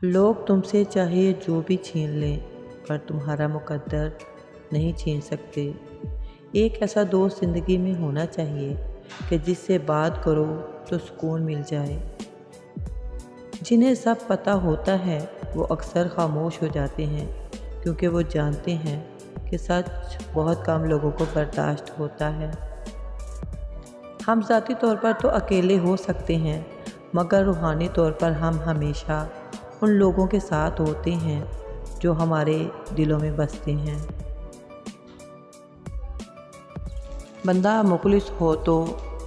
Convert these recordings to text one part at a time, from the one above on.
لوگ تم سے چاہے جو بھی چھین لیں پر تمہارا مقدر نہیں چھین سکتے۔ ایک ایسا دوست زندگی میں ہونا چاہیے کہ جس سے بات کرو تو سکون مل جائے۔ جنہیں سب پتہ ہوتا ہے وہ اکثر خاموش ہو جاتے ہیں کیونکہ وہ جانتے ہیں کہ سچ بہت کم لوگوں کو برداشت ہوتا ہے۔ ہم ذاتی طور پر تو اکیلے ہو سکتے ہیں مگر روحانی طور پر ہم ہمیشہ ان لوگوں کے ساتھ ہوتے ہیں جو ہمارے دلوں میں بستے ہیں۔ بندہ مخلص ہو تو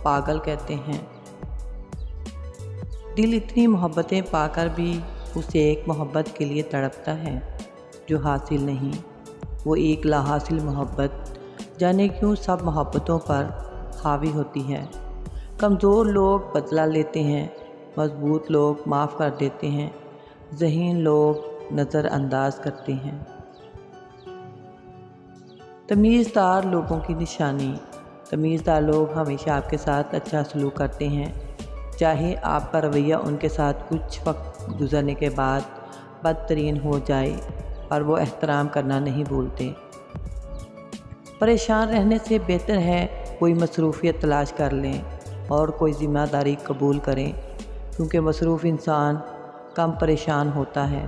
پاگل کہتے ہیں۔ دل اتنی محبتیں پا کر بھی اسے ایک محبت کے لیے تڑپتا ہے جو حاصل نہیں۔ وہ ایک لا حاصل محبت جانے کیوں سب محبتوں پر حاوی ہوتی ہے۔ کمزور لوگ بدلہ لیتے ہیں، مضبوط لوگ معاف کر دیتے ہیں، ذہین لوگ نظر انداز کرتے ہیں۔ تمیزدار لوگوں کی نشانی۔ تمیزدار لوگ ہمیشہ آپ کے ساتھ اچھا سلوک کرتے ہیں، چاہے آپ کا رویہ ان کے ساتھ کچھ وقت گزرنے کے بعد بدترین ہو جائے، پر وہ احترام کرنا نہیں بھولتے۔ پریشان رہنے سے بہتر ہے کوئی مصروفیت تلاش کر لیں اور کوئی ذمہ داری قبول کریں، کیونکہ مصروف انسان کم پریشان ہوتا ہے۔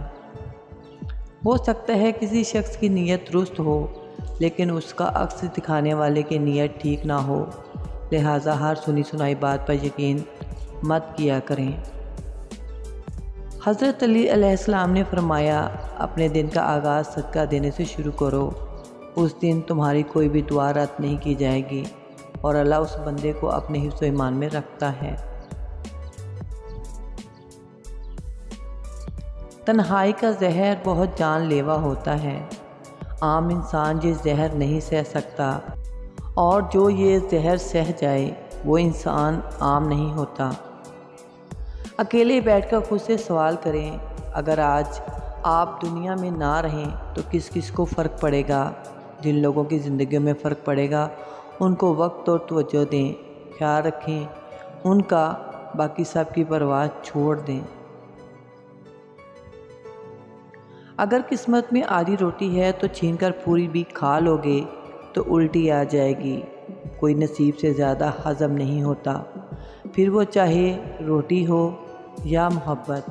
ہو سکتا ہے کسی شخص کی نیت درست ہو لیکن اس کا عکس دکھانے والے کی نیت ٹھیک نہ ہو، لہٰذا ہر سنی سنائی بات پر یقین مت کیا کریں۔ حضرت علی علیہ السلام نے فرمایا، اپنے دن کا آغاز صدقہ دینے سے شروع کرو، اس دن تمہاری کوئی بھی دعا رد نہیں کی جائے گی اور اللہ اس بندے کو اپنے حفظ و ایمان میں رکھتا ہے۔ تنہائی کا زہر بہت جان لیوا ہوتا ہے۔ عام انسان یہ زہر نہیں سہ سکتا، اور جو یہ زہر سہ جائے وہ انسان عام نہیں ہوتا۔ اکیلے بیٹھ کر خود سے سوال کریں، اگر آج آپ دنیا میں نہ رہیں تو کس کس کو فرق پڑے گا؟ جن لوگوں کی زندگیوں میں فرق پڑے گا ان کو وقت اور توجہ دیں، خیال رکھیں ان کا، باقی سب کی پرواہ چھوڑ دیں۔ اگر قسمت میں آدھی روٹی ہے تو چھین کر پوری بھی کھا لو گے تو الٹی آ جائے گی۔ کوئی نصیب سے زیادہ ہضم نہیں ہوتا، پھر وہ چاہے روٹی ہو یا محبت۔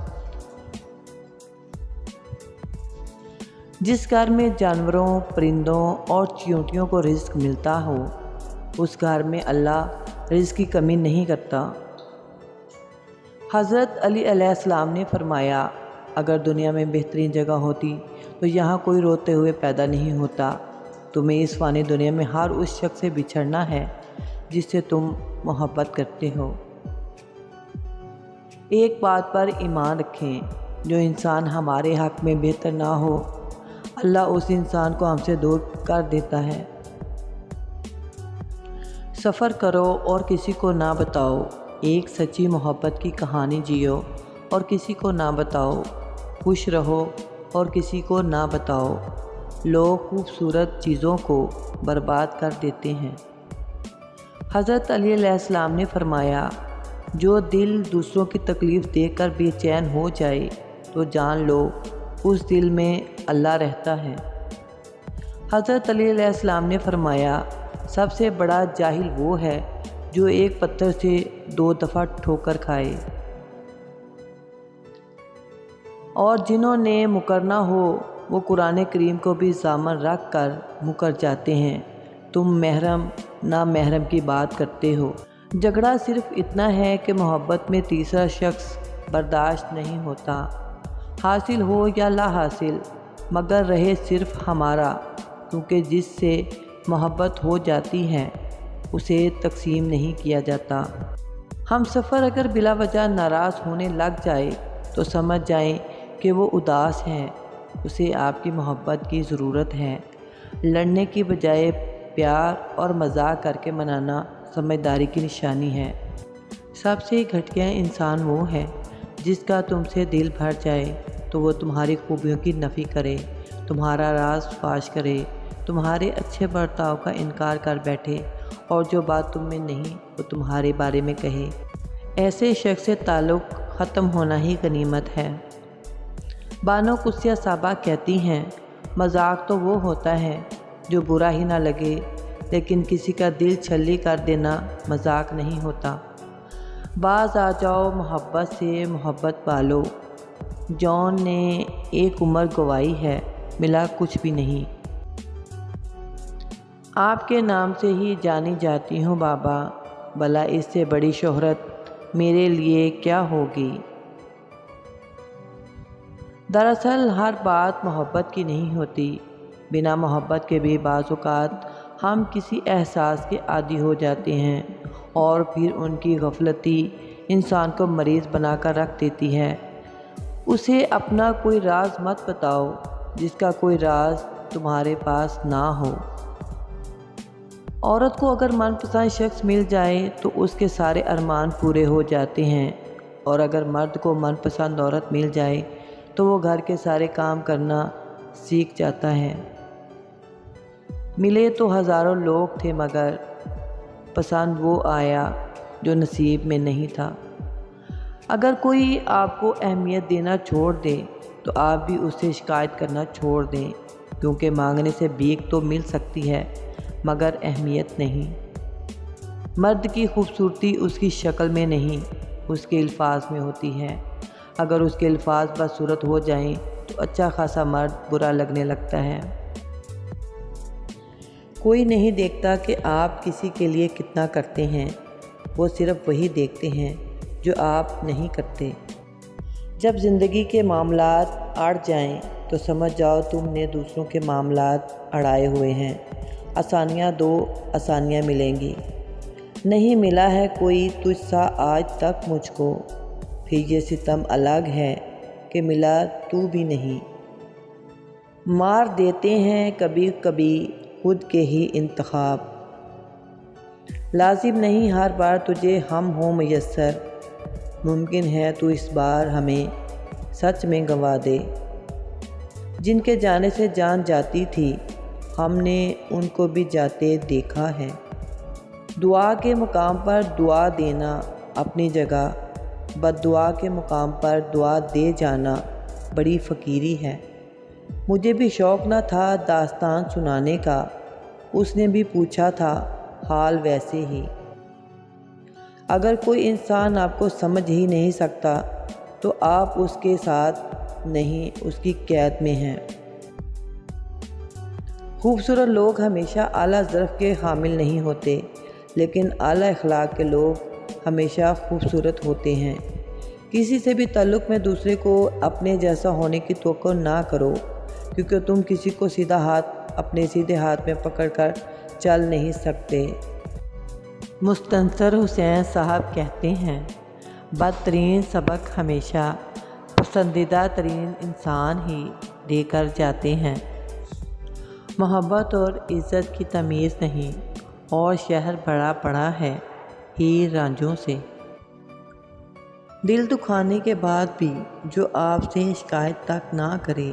جس گھر میں جانوروں، پرندوں اور چیونٹیوں کو رزق ملتا ہو اس گھر میں اللہ رزق کی کمی نہیں کرتا۔ حضرت علی علیہ السلام نے فرمایا، اگر دنیا میں بہترین جگہ ہوتی تو یہاں کوئی روتے ہوئے پیدا نہیں ہوتا۔ تمہیں اس فانی دنیا میں ہر اس شخص سے بچھڑنا ہے جس سے تم محبت کرتے ہو۔ ایک بات پر ایمان رکھیں، جو انسان ہمارے حق میں بہتر نہ ہو اللہ اس انسان کو ہم سے دور کر دیتا ہے۔ سفر کرو اور کسی کو نہ بتاؤ، ایک سچی محبت کی کہانی جیو اور کسی کو نہ بتاؤ، خوش رہو اور کسی کو نہ بتاؤ۔ لوگ خوبصورت چیزوں کو برباد کر دیتے ہیں۔ حضرت علی علیہ السلام نے فرمایا، جو دل دوسروں کی تکلیف دیکھ کر بے چین ہو جائے تو جان لو اس دل میں اللہ رہتا ہے۔ حضرت علی علیہ السلام نے فرمایا، سب سے بڑا جاہل وہ ہے جو ایک پتھر سے 2 دفعہ ٹھوکر کھائے۔ اور جنہوں نے مکرنا ہو وہ قرآن کریم کو بھی ضامن رکھ کر مکر جاتے ہیں۔ تم محرم نا محرم کی بات کرتے ہو۔ جھگڑا صرف اتنا ہے کہ محبت میں تیسرا شخص برداشت نہیں ہوتا، حاصل ہو یا لا حاصل، مگر رہے صرف ہمارا، کیونکہ جس سے محبت ہو جاتی ہے اسے تقسیم نہیں کیا جاتا۔ ہم سفر اگر بلا وجہ ناراض ہونے لگ جائے تو سمجھ جائیں کہ وہ اداس ہے، اسے آپ کی محبت کی ضرورت ہے۔ لڑنے کی بجائے پیار اور مذاق کر کے منانا سمجھداری کی نشانی ہے۔ سب سے گھٹیا انسان وہ ہے جس کا تم سے دل بھر جائے تو وہ تمہاری خوبیوں کی نفی کرے، تمہارا راز فاش کرے، تمہارے اچھے برتاؤ کا انکار کر بیٹھے اور جو بات تم میں نہیں وہ تمہارے بارے میں کہے۔ ایسے شخص سے تعلق ختم ہونا ہی غنیمت ہے۔ بانو قدسیہ صاحبہ کہتی ہیں مذاق تو وہ ہوتا ہے جو برا ہی نہ لگے، لیکن کسی کا دل چھلی کر دینا مذاق نہیں ہوتا۔ باز آ جاؤ محبت سے محبت پالو، جون نے ایک عمر گوائی ہے ملا کچھ بھی نہیں۔ آپ کے نام سے ہی جانی جاتی ہوں بابا، بھلا اس سے بڑی شہرت میرے لیے کیا ہوگی۔ دراصل ہر بات محبت کی نہیں ہوتی، بنا محبت کے بھی بعض اوقات ہم کسی احساس کے عادی ہو جاتے ہیں اور پھر ان کی غفلتی انسان کو مریض بنا کر رکھ دیتی ہے۔ اسے اپنا کوئی راز مت بتاؤ جس کا کوئی راز تمہارے پاس نہ ہو۔ عورت کو اگر من پسند شخص مل جائے تو اس کے سارے ارمان پورے ہو جاتے ہیں، اور اگر مرد کو من پسند عورت مل جائے تو وہ گھر کے سارے کام کرنا سیکھ جاتا ہے۔ ملے تو ہزاروں لوگ تھے مگر پسند وہ آیا جو نصیب میں نہیں تھا۔ اگر کوئی آپ کو اہمیت دینا چھوڑ دے تو آپ بھی اس سے شکایت کرنا چھوڑ دیں، کیونکہ مانگنے سے بھیک تو مل سکتی ہے مگر اہمیت نہیں۔ مرد کی خوبصورتی اس کی شکل میں نہیں، اس کے الفاظ میں ہوتی ہے۔ اگر اس کے الفاظ بدصورت ہو جائیں تو اچھا خاصا مرد برا لگنے لگتا ہے۔ کوئی نہیں دیکھتا کہ آپ کسی کے لیے کتنا کرتے ہیں، وہ صرف وہی دیکھتے ہیں جو آپ نہیں کرتے۔ جب زندگی کے معاملات اڑ جائیں تو سمجھ جاؤ تم نے دوسروں کے معاملات اڑائے ہوئے ہیں۔ آسانیاں دو آسانیاں ملیں گی، نہیں ملا ہے کوئی تجھ سا آج تک مجھ کو، پھر یہ ستم الگ ہے کہ ملا تو بھی نہیں۔ مار دیتے ہیں کبھی کبھی خود کے ہی انتخاب، لازم نہیں ہر بار تجھے ہم ہوں میسر، ممکن ہے تو اس بار ہمیں سچ میں گنوا دے۔ جن کے جانے سے جان جاتی تھی ہم نے ان کو بھی جاتے دیکھا ہے۔ دعا کے مقام پر دعا دینا اپنی جگہ، بد دعا کے مقام پر دعا دے جانا بڑی فقیری ہے۔ مجھے بھی شوق نہ تھا داستان سنانے کا، اس نے بھی پوچھا تھا حال ویسے ہی۔ اگر کوئی انسان آپ کو سمجھ ہی نہیں سکتا تو آپ اس کے ساتھ نہیں اس کی قید میں ہیں۔ خوبصورت لوگ ہمیشہ اعلیٰ ظرف کے حامل نہیں ہوتے، لیکن اعلیٰ اخلاق کے لوگ ہمیشہ خوبصورت ہوتے ہیں۔ کسی سے بھی تعلق میں دوسرے کو اپنے جیسا ہونے کی توقع نہ کرو، کیونکہ تم کسی کو سیدھا ہاتھ اپنے سیدھے ہاتھ میں پکڑ کر چل نہیں سکتے۔ مستنصر حسین صاحب کہتے ہیں بدترین سبق ہمیشہ پسندیدہ ترین انسان ہی دے کر جاتے ہیں۔ محبت اور عزت کی تمیز نہیں، اور شہر بڑا پڑا ہے ہیر رانجھوں سے۔ دل دکھانے کے بعد بھی جو آپ سے شکایت تک نہ کرے،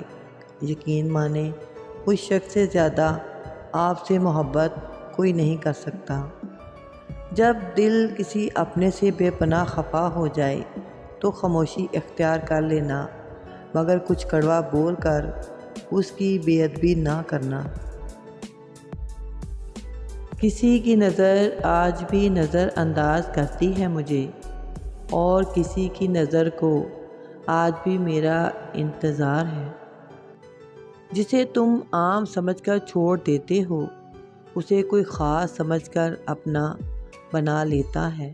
یقین مانیں اس شخص سے زیادہ آپ سے محبت کوئی نہیں کر سکتا۔ جب دل کسی اپنے سے بے پناہ خفا ہو جائے تو خاموشی اختیار کر لینا، مگر کچھ کڑوا بول کر اس کی بے ادبی نہ کرنا۔ کسی کی نظر آج بھی نظر انداز کرتی ہے مجھے، اور کسی کی نظر کو آج بھی میرا انتظار ہے۔ جسے تم عام سمجھ کر چھوڑ دیتے ہو، اسے کوئی خاص سمجھ کر اپنا بنا لیتا ہے۔